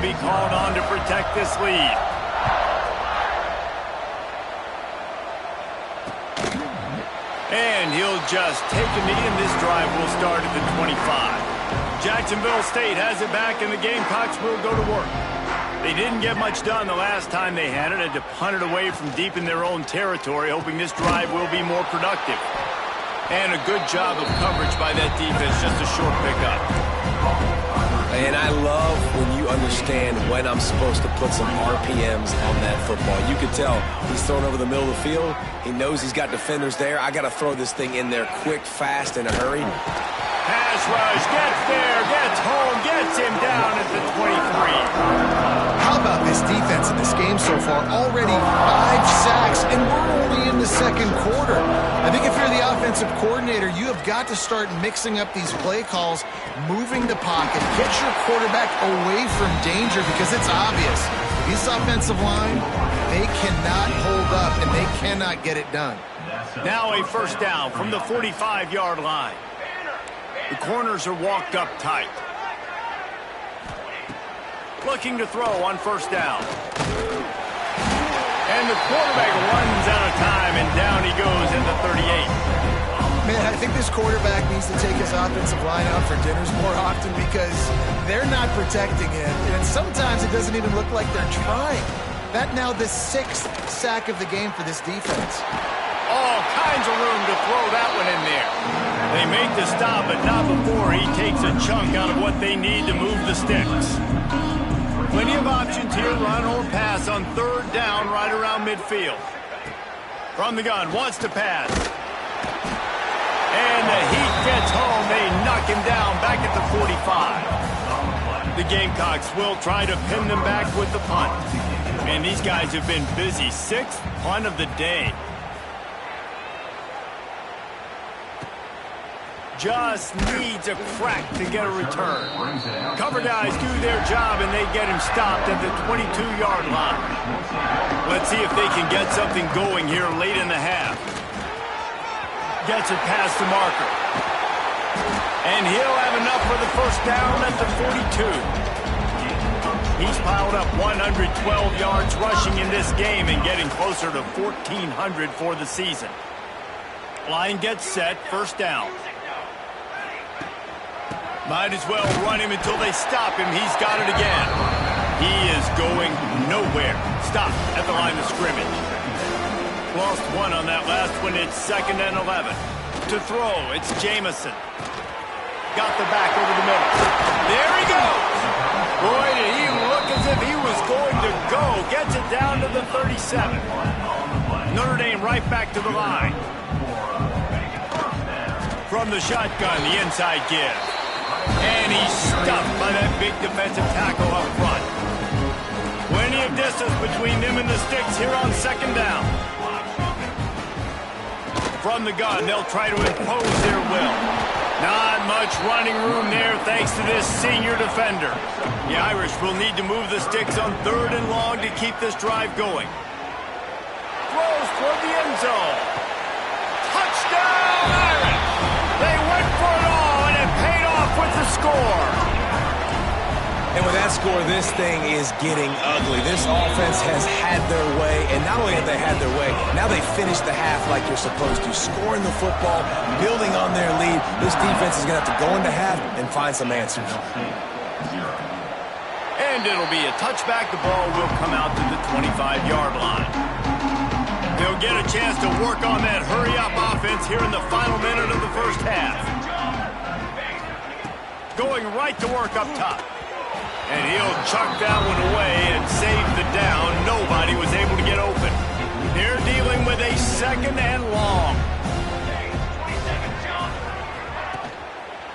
be called on to protect this lead. And he'll just take a knee, and this drive will start at the 25. Jacksonville State has it back, and the Gamecocks will go to work. They didn't get much done the last time they had it. Had to punt it away from deep in their own territory, hoping this drive will be more productive. And a good job of coverage by that defense, just a short pickup. And I love when you understand when I'm supposed to put some RPMs on that football. You can tell he's thrown over the middle of the field. He knows he's got defenders there. I got to throw this thing in there quick, fast, in a hurry. Pass rush, gets there, gets home, gets him down at the 23. How about this defense in this game so far? Already 5 sacks, and we're only in the second quarter. I think if you're the offensive coordinator, you have got to start mixing up these play calls, moving the pocket, get your quarterback away from danger, because it's obvious. This offensive line, they cannot hold up, and they cannot get it done. Now a first down from the 45-yard line. The corners are walked up tight. Looking to throw on first down. And the quarterback runs out of time, and down he goes at the 38. Man, I think this quarterback needs to take his offensive line out for dinners more often, because they're not protecting him. And sometimes it doesn't even look like they're trying. That now the 6th sack of the game for this defense. All kinds of room to throw that one in there. They make the stop, but not before he takes a chunk out of what they need to move the sticks. Plenty of options here, run or pass on third down right around midfield. From the gun, wants to pass. And the Heat gets home. They knock him down back at the 45. The Gamecocks will try to pin them back with the punt. Man, these guys have been busy. 6th punt of the day. Just needs a crack to get a return. Cover guys do their job, and they get him stopped at the 22-yard line. Let's see if they can get something going here late in the half. Gets it past the marker. And he'll have enough for the first down at the 42. He's piled up 112 yards rushing in this game and getting closer to 1,400 for the season. Line gets set, first down. Might as well run him until they stop him. He's got it again. He is going nowhere. Stop at the line of scrimmage. Lost one on that last one. It's 2nd and 11. To throw, it's Jamison. Got the back over the middle. There he goes. Boy, did he look as if he was going to go. Gets it down to the 37. Notre Dame right back to the line. From the shotgun, the inside give. And he's stuffed by that big defensive tackle up front. Plenty of distance between them and the sticks here on second down. From the gun, they'll try to impose their will. Not much running room there thanks to this senior defender. The Irish will need to move the sticks on third and long to keep this drive going. Throws toward the end zone. Touchdown, Irish! They went for it all, and it paid off with the score. And with that score, this thing is getting ugly. This offense has had their way, and not only have they had their way, now they finished the half like you're supposed to, scoring the football, building on their lead. This defense is going to have to go into half and find some answers. And it'll be a touchback. The ball will come out to the 25-yard line. They'll get a chance to work on that hurry-up offense here in the final minute of the first half. Going right to work up top. And he'll chuck that one away and save the down. Nobody was able to get open. They're dealing with a second and long.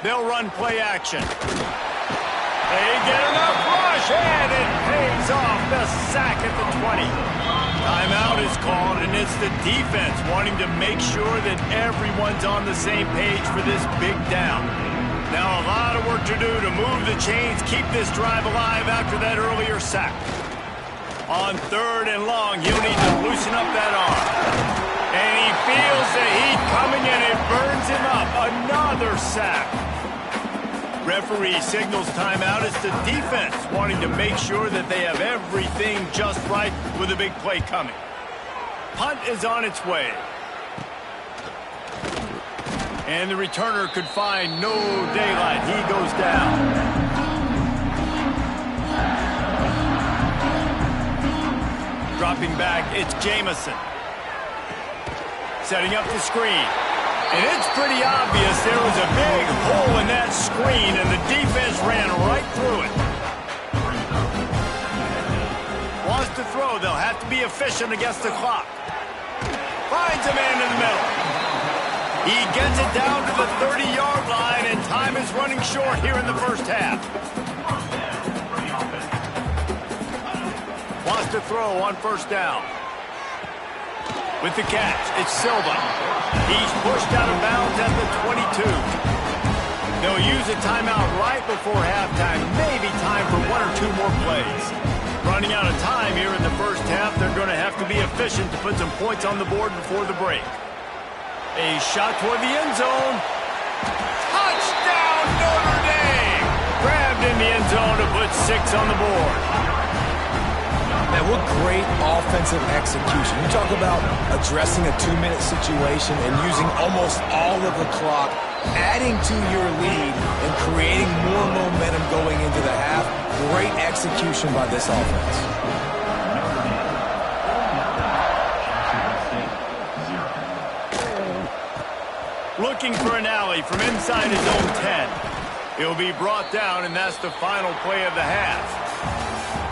They'll run play action. They get enough rush, and it pays off. The sack at the 20. Timeout is called, and it's the defense wanting to make sure that everyone's on the same page for this big down. Now a lot of work to do to move the chains, keep this drive alive after that earlier sack. On third and long, he'll need to loosen up that arm. And he feels the heat coming, and it burns him up. Another sack. Referee signals timeout as the defense wanting to make sure that they have everything just right with a big play coming. Punt is on its way. And the returner could find no daylight. He goes down. Dropping back, it's Jamison. Setting up the screen. And it's pretty obvious there was a big hole in that screen, and the defense ran right through it. Wants to throw. They'll have to be efficient against the clock. Finds a man in the middle. He gets it down to the 30-yard line, and time is running short here in the first half. Wants to throw on first down. With the catch, it's Silva. He's pushed out of bounds at the 22. They'll use a timeout right before halftime. Maybe time for one or two more plays. Running out of time here in the first half, they're going to have to be efficient to put some points on the board before the break. A shot toward the end zone. Touchdown, Notre Dame! Grabbed in the end zone to put 6 on the board. Man, what great offensive execution. You talk about addressing a 2-minute situation and using almost all of the clock, adding to your lead and creating more momentum going into the half. Great execution by this offense. Looking for an alley from inside his own 10. He'll be brought down, and that's the final play of the half.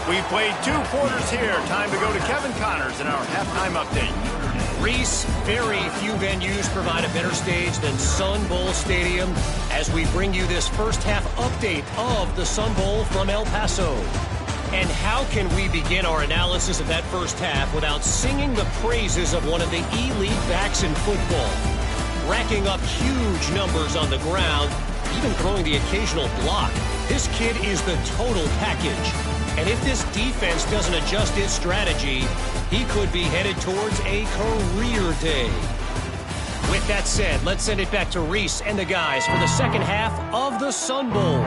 We've played 2 quarters here. Time to go to Kevin Connors in our halftime update. Reese, very few venues provide a better stage than Sun Bowl Stadium as we bring you this first half update of the Sun Bowl from El Paso. And how can we begin our analysis of that first half without singing the praises of one of the elite backs in football? Racking up huge numbers on the ground, even throwing the occasional block. This kid is the total package. And if this defense doesn't adjust its strategy, he could be headed towards a career day. With that said, let's send it back to Reese and the guys for the second half of the Sun Bowl.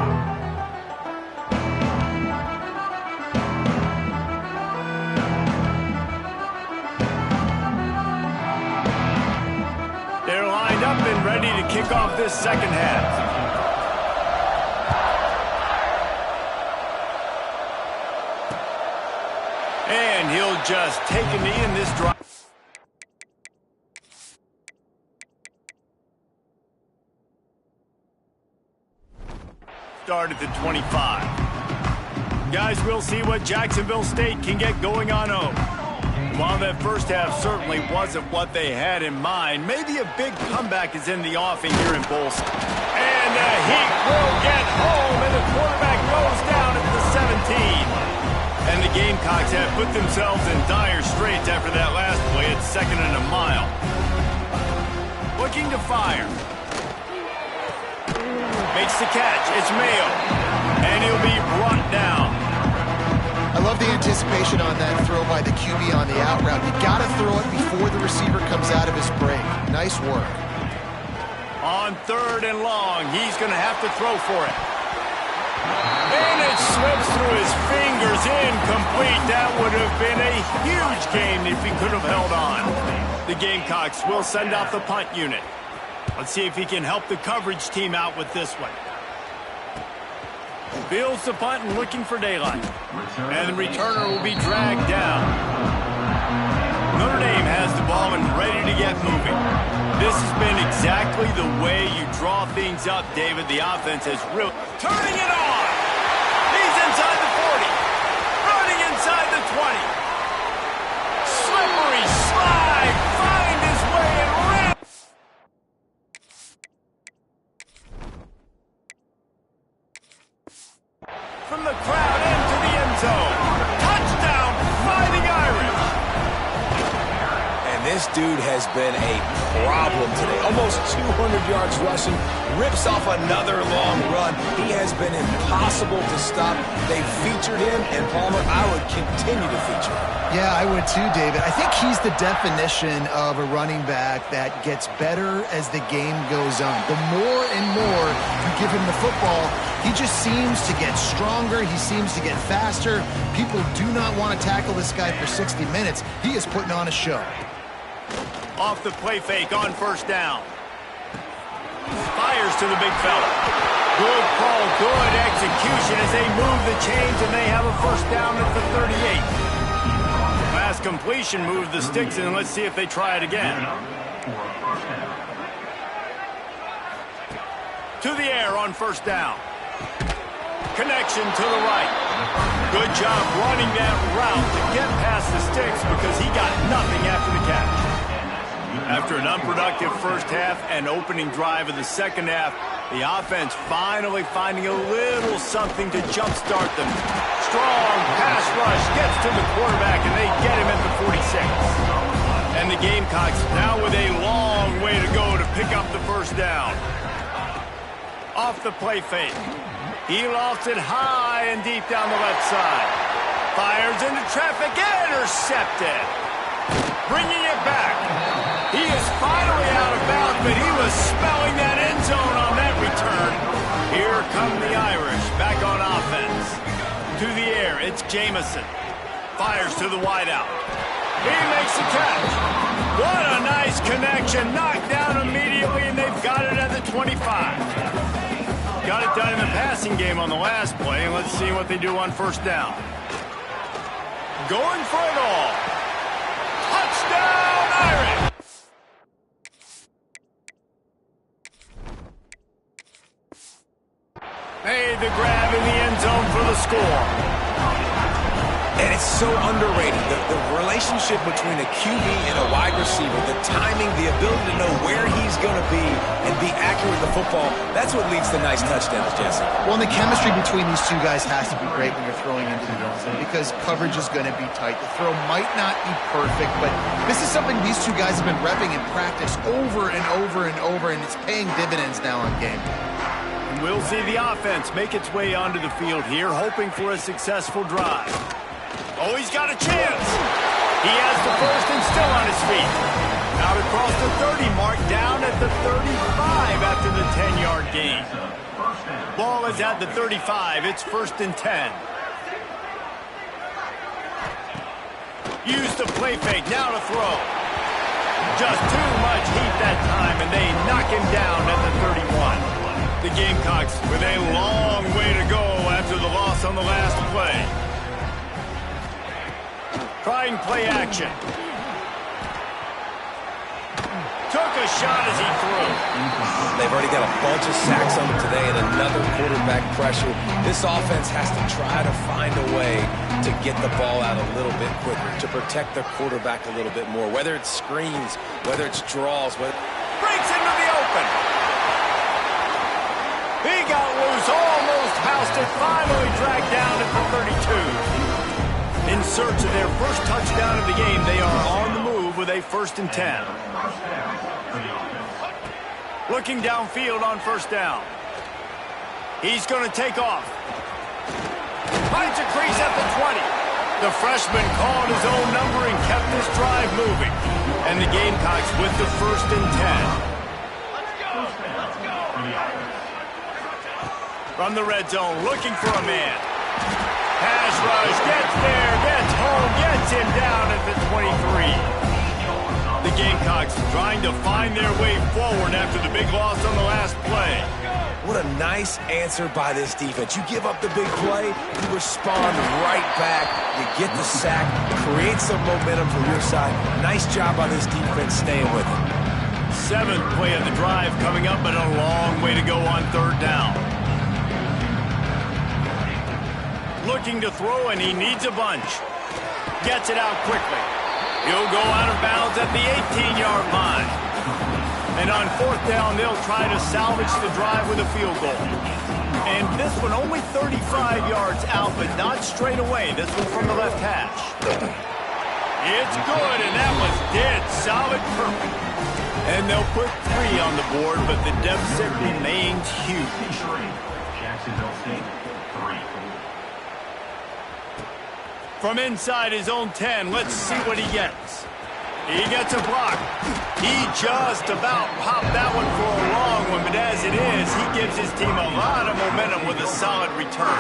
They're lined up and ready to kick off this second half. And he'll just take a knee in this drive. Start at the 25. Guys, we'll see what Jacksonville State can get going on home. While that first half certainly wasn't what they had in mind, maybe a big comeback is in the offing here in Bolson. And the Heat will get home, and the quarterback goes down at the 17. And the Gamecocks have put themselves in dire straits after that last play at 2nd and a mile. Looking to fire. Makes the catch. It's Mayo. And he'll be brought down. I love the anticipation on that throw by the QB on the out route. You got to throw it before the receiver comes out of his break. Nice work. On 3rd and long, he's going to have to throw for it. And it slips through his fingers, incomplete. That would have been a huge gain if he could have held on. The Gamecocks will send out the punt unit. Let's see if he can help the coverage team out with this one. Fields the punt and looking for daylight. And the returner will be dragged down. Notre Dame has the ball and ready to get moving. This has been exactly the way you draw things up, David. The offense has really turning it on. He's inside the 40. Running inside the 20. Slippery slide. Find his way and ran. From the crowd into the end zone. Touchdown, Fighting Irish. And this dude has been a problem today. Almost 200 yards rushing. Rips off another long run. He has been impossible to stop. They featured him, and Palmer, I would continue to feature him. Yeah, I would too, David. I think he's the definition of a running back that gets better as the game goes on. The more and more you give him the football, He just seems to get stronger. He seems to get faster. People do not want to tackle this guy for 60 minutes. He is putting on a show. Off the play fake on first down. Fires to the big fella. Good call, good execution as they move the chains, and they have a first down at the 38. Pass completion moved the sticks, and let's see if they try it again. To the air on first down. Connection to the right. Good job running that route to get past the sticks because he got nothing after the catch. After an unproductive first half and opening drive of the second half, the offense finally finding a little something to jumpstart them. Strong pass rush gets to the quarterback, and they get him at the 46. And the Gamecocks now with a long way to go to pick up the first down. Off the play fake. He lofts it high and deep down the left side. Fires into traffic, intercepted. Bringing it back. He is finally out of bounds, but he was smelling that end zone on that return. Here come the Irish back on offense. To the air, it's Jamison. Fires to the wideout. He makes the catch. What a nice connection. Knocked down immediately, and they've got it at the 25. Got it done in the passing game on the last play, and let's see what they do on first down. Going for it all. Touchdown, Irish! Made the grab in the end zone for the score. And it's so underrated. The relationship between a QB and a wide receiver, the timing, the ability to know where he's going to be and be accurate with the football, that's what leads to nice touchdowns, Jesse. Well, and the chemistry between these two guys has to be great when you're throwing into the end zone because coverage is going to be tight. The throw might not be perfect, but this is something these two guys have been repping in practice over and over and over, and it's paying dividends now on game day. We'll see the offense make its way onto the field here, hoping for a successful drive. Oh, he's got a chance. He has the first and still on his feet. Out across the 30 mark, down at the 35 after the 10-yard gain. Ball is at the 35. It's first and 10. Use the play fake. Now to throw. Just too much heat that time, and they knock him down at the 31. The Gamecocks with a long way to go after the loss on the last play. Trying play action. Took a shot as he threw. They've already got a bunch of sacks on them today and another quarterback pressure. This offense has to try to find a way to get the ball out a little bit quicker, to protect their quarterback a little bit more, whether it's screens, whether it's draws. Breaks into the open. He got loose, almost housed it, finally dragged down at the 32. In search of their first touchdown of the game, they are on the move with a first and 10. Looking downfield on first down. He's going to take off. Finds a crease at the 20. The freshman called his own number and kept this drive moving. And the Gamecocks with the first and 10. From the red zone, looking for a man. Pass rush, gets there, gets home, gets him down at the 23. The Gamecocks trying to find their way forward after the big loss on the last play. What a nice answer by this defense. You give up the big play, you respond right back, you get the sack, create some momentum from your side. Nice job by this defense staying with it. Seventh play of the drive coming up, but a long way to go on third down. Looking to throw, and he needs a bunch. Gets it out quickly. He'll go out of bounds at the 18-yard line. And on fourth down, they'll try to salvage the drive with a field goal. And this one only 35 yards out, but not straight away. This one from the left hash. It's good, and that was dead solid perfect. And they'll put 3 on the board, but the deficit remains huge. Jacksonville State, 3. From inside his own 10, let's see what he gets. He gets a block. He just about popped that one for a long one, but as it is, he gives his team a lot of momentum with a solid return.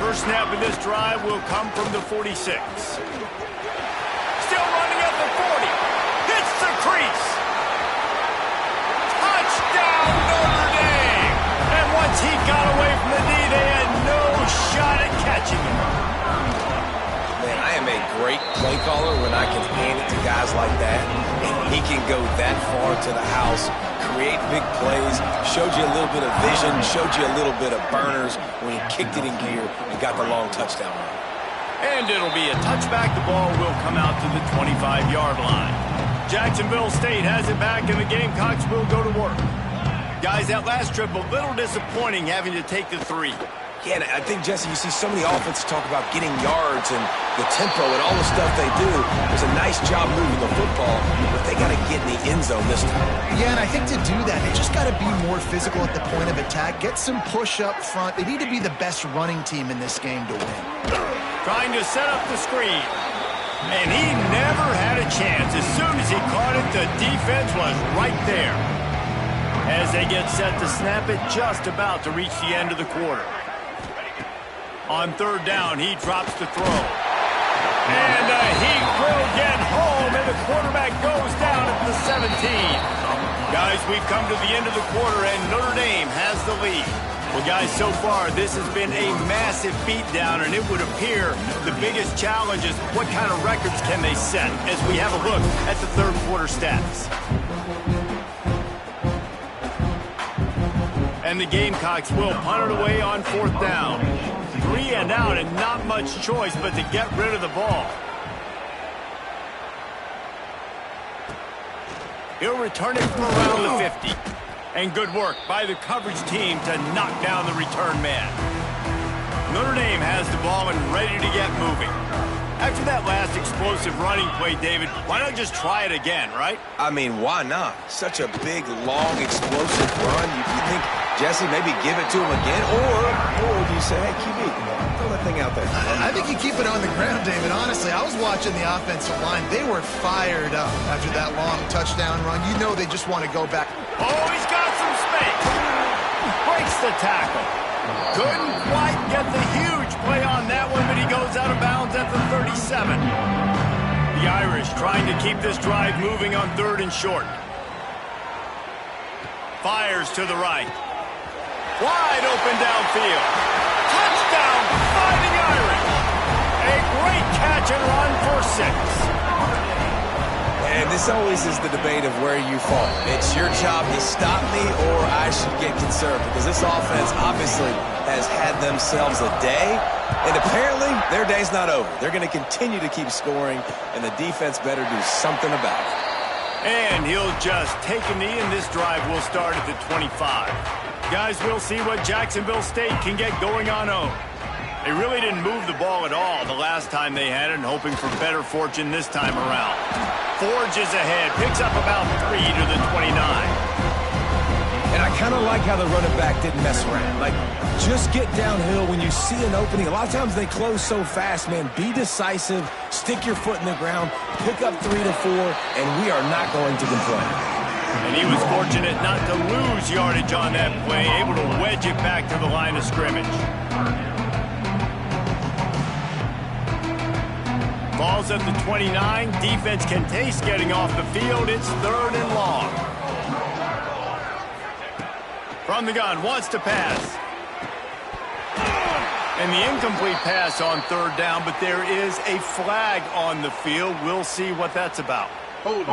First snap of this drive will come from the 46. Still running at the 40. Hits the crease. Touchdown, Notre Dame! And once he got away from the D, they had no shot at catching him. Man, I am a great play caller when I can hand it to guys like that, and he can go that far to the house, create big plays, showed you a little bit of vision, showed you a little bit of burners when he kicked it in gear and got the long touchdown run. And it'll be a touchback. The ball will come out to the 25-yard line. Jacksonville State has it back, and the Gamecocks will go to work. Guys, that last trip, a little disappointing having to take the 3. Yeah, and I think, Jesse, you see so many offenses talk about getting yards and the tempo and all the stuff they do. There's a nice job moving the football, but they got to get in the end zone this time. Yeah, and I think to do that, they just got to be more physical at the point of attack, get some push up front. They need to be the best running team in this game to win. Trying to set up the screen. And he never had a chance. As soon as he caught it, the defense was right there. As they get set to snap it, just about to reach the end of the quarter. On third down, he drops the throw. And he will get home, and the quarterback goes down at the 17. Guys, we've come to the end of the quarter, and Notre Dame has the lead. Well, guys, so far, this has been a massive beatdown, and it would appear the biggest challenge is what kind of records can they set as we have a look at the third quarter stats. And the Gamecocks will punt it away on fourth down. 3 and out, and not much choice but to get rid of the ball. He'll return it from around the 50. And good work by the coverage team to knock down the return man. Notre Dame has the ball and ready to get moving. After that last explosive running play, David, why not just try it again, right? I mean, why not? Such a big, long, explosive run. You think, Jesse, maybe give it to him again? Or do you say, hey, QB, throw that thing out there? I think you keep it on the ground, David. Honestly, I was watching the offensive line. They were fired up after that long touchdown run. You know they just want to go back. Oh, he's got some space. Breaks the tackle. Couldn't quite get the huge play on that one, but he goes out of bounds at the 37. The Irish trying to keep this drive moving on third and short. Fires to the right. Wide open downfield. Touchdown, Fighting Irish. A great catch and run for 6. And this always is the debate of where you fall. It's your job to stop me or I should get concerned, because this offense obviously has had themselves a day, and apparently their day's not over. They're going to continue to keep scoring, and the defense better do something about it. And he'll just take a knee, and this drive will start at the 25. Guys, we'll see what Jacksonville State can get going on home. They really didn't move the ball at all the last time they had it, and hoping for better fortune this time around. Forges ahead, picks up about 3 to the 29. And I kind of like how the running back didn't mess around. Like, just get downhill when you see an opening. A lot of times they close so fast, man. Be decisive, stick your foot in the ground, pick up 3 to 4, and we are not going to complain. And he was fortunate not to lose yardage on that play, able to wedge it back to the line of scrimmage. Ball's at the 29. Defense can taste getting off the field. It's third and long. From the gun, wants to pass. And the incomplete pass on third down, but there is a flag on the field. We'll see what that's about. Holding.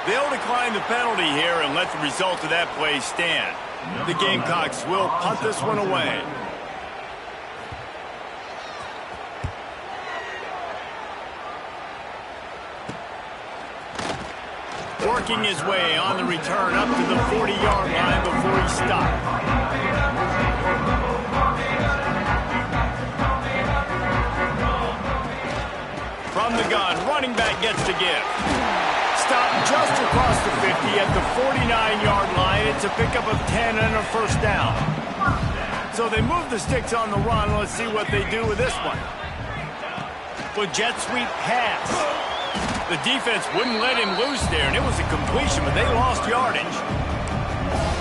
They'll decline the penalty here and let the result of that play stand. The Gamecocks will punt this one away. Working his way on the return up to the 40-yard line before he stopped. From the gun, running back gets to give. Stopped just across the 50 at the 49-yard line. It's a pickup of 10 and a first down. So they move the sticks on the run. Let's see what they do with this one. with jet sweep pass. The defense wouldn't let him loose there, and it was a completion, but they lost yardage.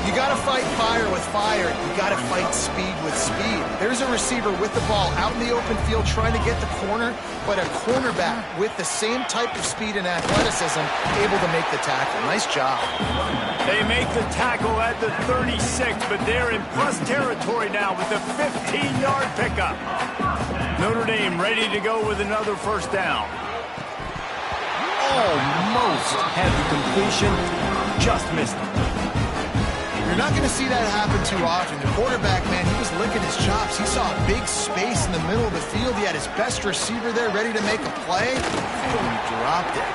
You got to fight fire with fire. You got to fight speed with speed. There's a receiver with the ball out in the open field trying to get the corner, but a cornerback with the same type of speed and athleticism able to make the tackle. Nice job. They make the tackle at the 36, but they're in plus territory now with the 15-yard pickup. Notre Dame ready to go with another first down. Almost had the completion, just missed it. You're not going to see that happen too often. The quarterback, man, he was licking his chops. He saw a big space in the middle of the field. He had his best receiver there ready to make a play, and he dropped it.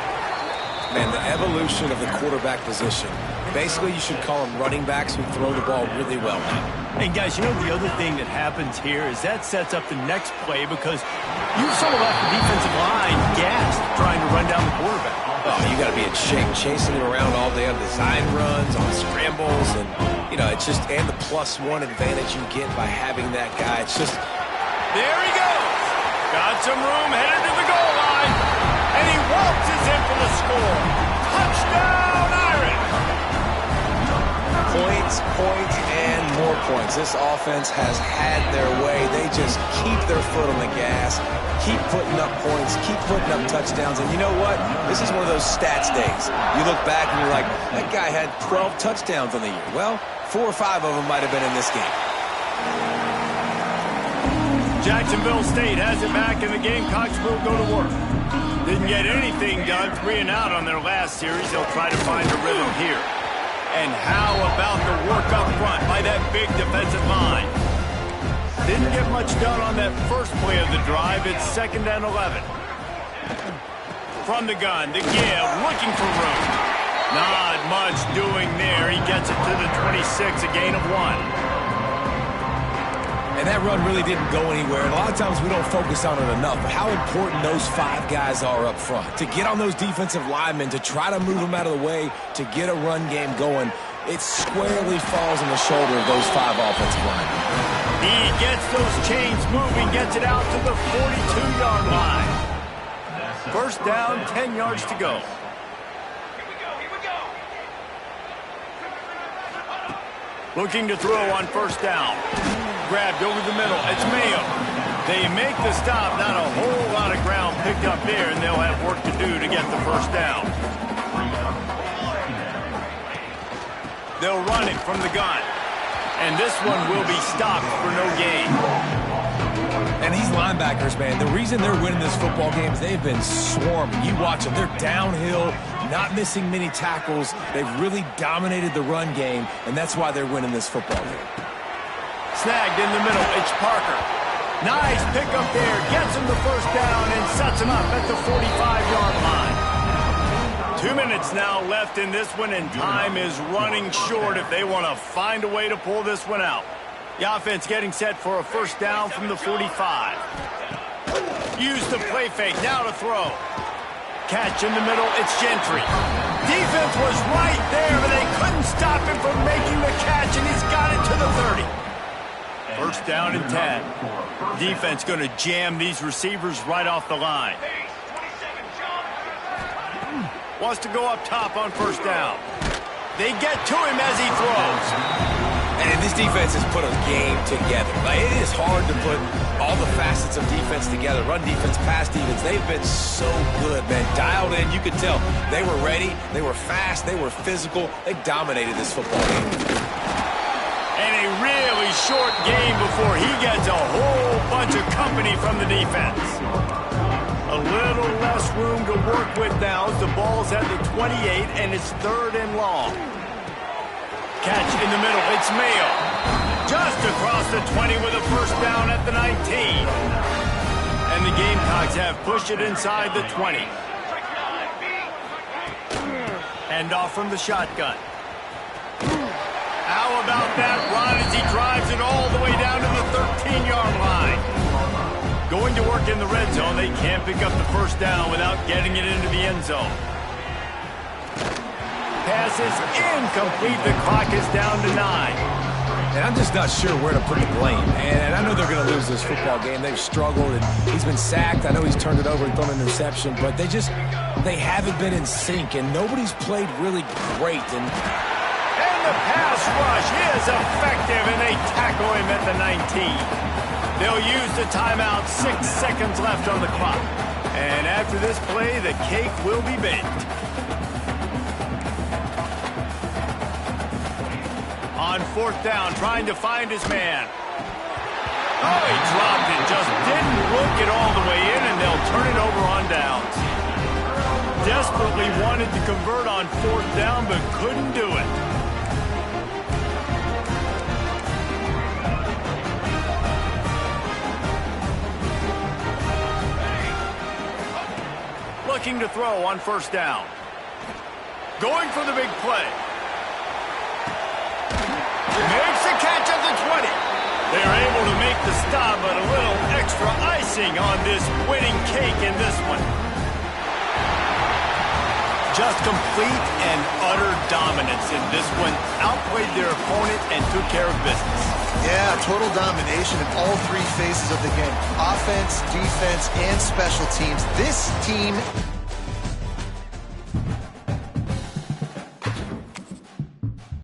Man, the evolution of the quarterback position. Basically, you should call them running backs who throw the ball really well now. And guys, you know the other thing that happens here is that sets up the next play because you sort of left the defensive line gassed trying to run down the quarterback. Oh, you got to be in shape, chasing him around all day on design runs, on scrambles, and, you know, it's just, and the +1 advantage you get by having that guy. It's just... There he goes. Got some room, headed to the goal line, and he waltzes in for the score. Touchdown, Irish! Points, points, and more points. This offense has had their way. They just keep their foot on the gas, keep putting up points, keep putting up touchdowns. And you know what? This is one of those stats days. You look back and you're like, that guy had 12 touchdowns on the year. Well, 4 or 5 of them might have been in this game. Jacksonville State has it back, and the Gamecocks will go to work. Didn't get anything done, 3 and out on their last series. They'll try to find a rhythm here. And how about the work up front by that big defensive line? Didn't get much done on that first play of the drive. It's 2nd and 11. From the gun, the give, looking for room. Not much doing there. He gets it to the 26, a gain of 1. And that run really didn't go anywhere. And a lot of times we don't focus on it enough. But how important those 5 guys are up front. To get on those defensive linemen, to try to move them out of the way, to get a run game going, it squarely falls on the shoulder of those 5 offensive linemen. He gets those chains moving, gets it out to the 42-yard line. First down, 10 yards to go. Looking to throw on first down. Grabbed over the middle. It's Mayo. They make the stop. Not a whole lot of ground picked up there, and they'll have work to do to get the first down. They'll run it from the gun. And this one will be stopped for no gain. And these linebackers, man, the reason they're winning this football game is they've been swarming. You watch them. They're downhill, not missing many tackles. They've really dominated the run game, and that's why they're winning this football game. Snagged in the middle. It's Parker. Nice pickup there. Gets him the first down and sets him up at the 45-yard line. 2 minutes now left in this one, and time is running short if they want to find a way to pull this one out. The offense getting set for a first down from the 45. Use the play fake. Now to throw. Catch in the middle. It's Gentry. Defense was right there, but they couldn't stop him from making the catch, and he's got it to the 30. First down and 10. Defense going to jam these receivers right off the line. Wants to go up top on first down. They get to him as he throws. And this defense has put a game together. Like, it is hard to put all the facets of defense together. Run defense, pass defense. They've been so good, man. Dialed in. You could tell they were ready. They were fast. They were physical. They dominated this football game. And a really short game before he gets a whole bunch of company from the defense. A little less room to work with now as the ball's at the 28 and it's 3rd and long. Catch in the middle. It's Mayo. Just across the 20 with a first down at the 19. And the Gamecocks have pushed it inside the 20. Hand off from the shotgun. How about that run as he drives it all the way down to the 13-yard line? Going to work in the red zone. They can't pick up the first down without getting it into the end zone. Pass is incomplete. The clock is down to 9. And I'm just not sure where to put the blame. And I know they're going to lose close this football game. They've struggled, and he's been sacked. I know he's turned it over and thrown an interception, but they haven't been in sync, and nobody's played really great. And the pass rush is effective, and they tackle him at the 19. They'll use the timeout. 6 seconds left on the clock. And after this play, the cake will be baked. On 4th down, trying to find his man. Oh, he dropped it. Just didn't look it all the way in, and they'll turn it over on downs. Desperately wanted to convert on 4th down, but couldn't do it. Looking to throw on 1st down. Going for the big play. Makes the catch at the 20. They're able to make the stop, but a little extra icing on this winning cake in this one. Just complete and utter dominance in this one. Outplayed their opponent and took care of business. Yeah, total domination in all 3 phases of the game. Offense, defense, and special teams. This team